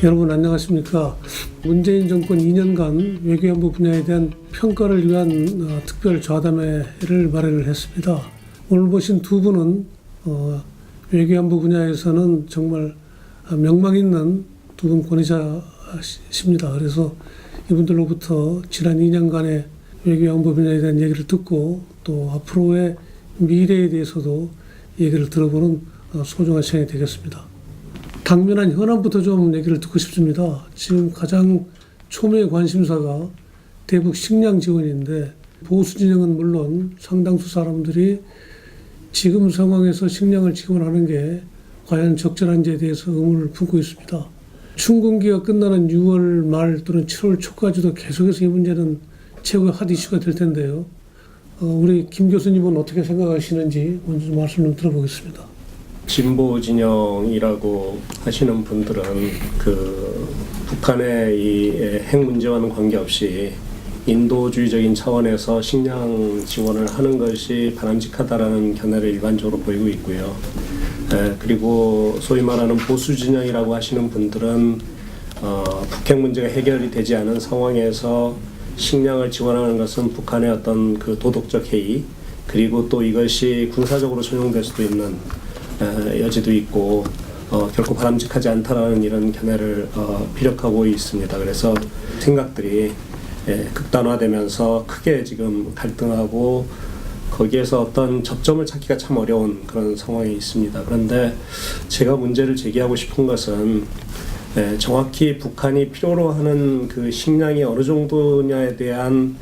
여러분 안녕하십니까. 문재인 정권 2년간 외교안보 분야에 대한 평가를 위한 특별 좌담회를 마련을 했습니다. 오늘 보신 두 분은 외교안보 분야에서는 정말 명망 있는 두 분 권위자십니다. 그래서 이분들로부터 지난 2년간의 외교안보 분야에 대한 얘기를 듣고 또 앞으로의 미래에 대해서도 얘기를 들어보는 소중한 시간이 되겠습니다. 당면한 현안부터 좀 얘기를 듣고 싶습니다. 지금 가장 초미의 관심사가 대북 식량 지원인데 보수 진영은 물론 상당수 사람들이 지금 상황에서 식량을 지원하는 게 과연 적절한지에 대해서 의문을 품고 있습니다. 춘군기가 끝나는 6월 말 또는 7월 초까지도 계속해서 이 문제는 최고의 핫 이슈가 될 텐데요. 우리 김 교수님은 어떻게 생각하시는지 먼저 좀 말씀 좀 들어보겠습니다. 진보 진영이라고 하시는 분들은 북한의 이 핵 문제와는 관계없이 인도주의적인 차원에서 식량 지원을 하는 것이 바람직하다라는 견해를 일반적으로 보이고 있고요. 그리고 소위 말하는 보수 진영이라고 하시는 분들은 북핵 문제가 해결이 되지 않은 상황에서 식량을 지원하는 것은 북한의 어떤 도덕적 해이, 그리고 또 이것이 군사적으로 전용될 수도 있는 여지도 있고 결코 바람직하지 않다라는 이런 견해를 피력하고 있습니다. 그래서 생각들이 극단화되면서 크게 지금 갈등하고 거기에서 어떤 접점을 찾기가 참 어려운 그런 상황이 있습니다. 그런데 제가 문제를 제기하고 싶은 것은 정확히 북한이 필요로 하는 그 식량이 어느 정도냐에 대한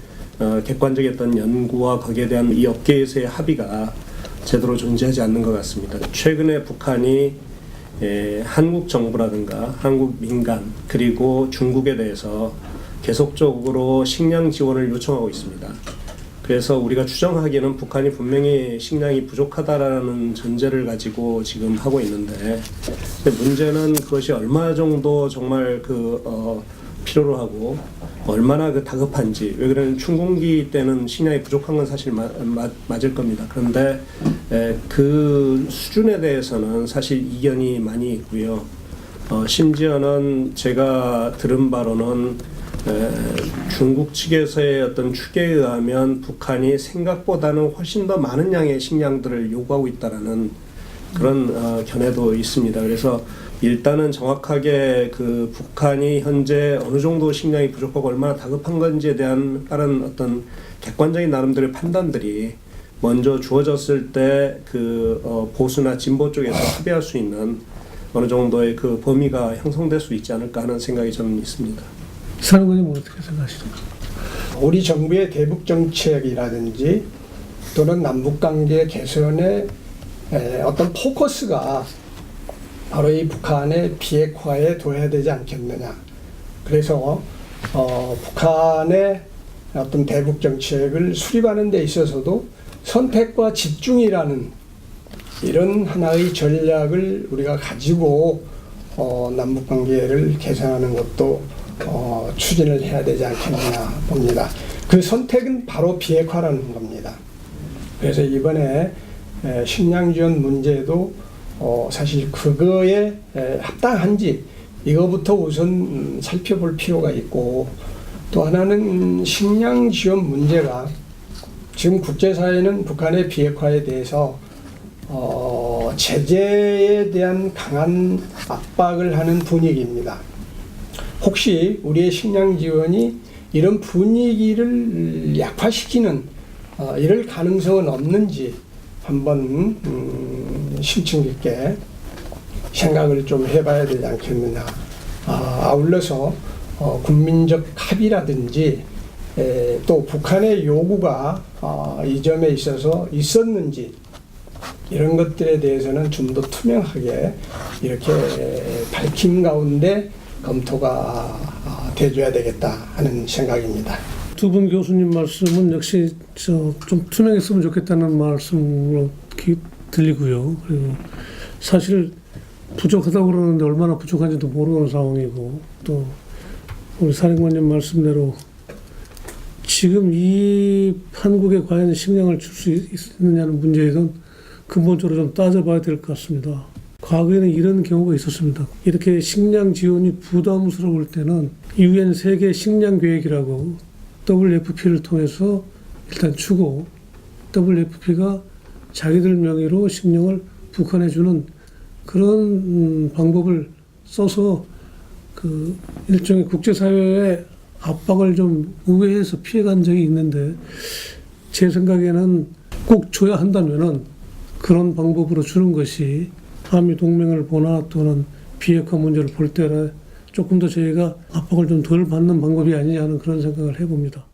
객관적인 어떤 연구와 거기에 대한 이 업계에서의 합의가 제대로 존재하지 않는 것 같습니다. 최근에 북한이 한국 정부라든가 한국 민간 그리고 중국에 대해서 계속적으로 식량 지원을 요청하고 있습니다. 그래서 우리가 추정하기에는 북한이 분명히 식량이 부족하다라는 전제를 가지고 지금 하고 있는데, 문제는 그것이 얼마 정도 정말 필요로 하고 얼마나 다급한지. 왜 그러냐면 춘군기 때는 식량이 부족한 건 사실 맞을 겁니다. 그런데 그 수준에 대해서는 사실 이견이 많이 있고요. 심지어는 제가 들은 바로는 중국 측에서의 어떤 추계에 의하면 북한이 생각보다는 훨씬 더 많은 양의 식량들을 요구하고 있다라는 그런 견해도 있습니다. 그래서 일단은 정확하게 북한이 현재 어느 정도 식량이 부족하고 얼마나 다급한 건지에 대한 다른 어떤 객관적인 나름대로의 판단들이 먼저 주어졌을 때 보수나 진보 쪽에서 합의할 수 있는 어느 정도의 범위가 형성될 수 있지 않을까 하는 생각이 저는 있습니다. 사령관님 어떻게 생각하십니까? 우리 정부의 대북 정책이라든지 또는 남북 관계 개선의 어떤 포커스가 바로 이 북한의 비핵화에 둬야 되지 않겠느냐. 그래서 북한의 어떤 대북 정책을 수립하는 데 있어서도 선택과 집중이라는 이런 하나의 전략을 우리가 가지고 남북 관계를 개선하는 것도 추진을 해야 되지 않겠느냐 봅니다. 그 선택은 바로 비핵화라는 겁니다. 그래서 이번에 식량 지원 문제도 사실 그거에 합당한지 이거부터 우선 살펴볼 필요가 있고, 또 하나는 식량 지원 문제가 지금 국제사회는 북한의 비핵화에 대해서 제재에 대한 강한 압박을 하는 분위기입니다. 혹시 우리의 식량 지원이 이런 분위기를 약화시키는 이럴 가능성은 없는지 한번 심층 깊게 생각을 좀 해봐야 되지 않겠느냐. 아울러서 국민적 합의라든지 또 북한의 요구가 이 점에 있어서 있었는지 이런 것들에 대해서는 좀 더 투명하게 이렇게 밝힘 가운데 검토가 돼줘야 되겠다 하는 생각입니다. 두 분 교수님 말씀은 역시 좀 투명했으면 좋겠다는 말씀으로 들리고요. 그리고 사실 부족하다고 그러는데 얼마나 부족한지도 모르는 상황이고, 또 우리 사령관님 말씀대로 지금 이 판국에 과연 식량을 줄 수 있느냐는 문제에 대한 근본적으로 좀 따져봐야 될 것 같습니다. 과거에는 이런 경우가 있었습니다. 이렇게 식량 지원이 부담스러울 때는 UN 세계 식량 계획이라고 WFP를 통해서 일단 주고 WFP가 자기들 명의로 식량을 북한에 주는 그런 방법을 써서 그 일종의 국제사회의 압박을 좀 우회해서 피해간 적이 있는데 제 생각에는 꼭 줘야 한다면은 그런 방법으로 주는 것이 한미 동맹을 보나 또는 비핵화 문제를 볼 때는 조금 더 저희가 압박을 좀 덜 받는 방법이 아니냐 하는 그런 생각을 해봅니다.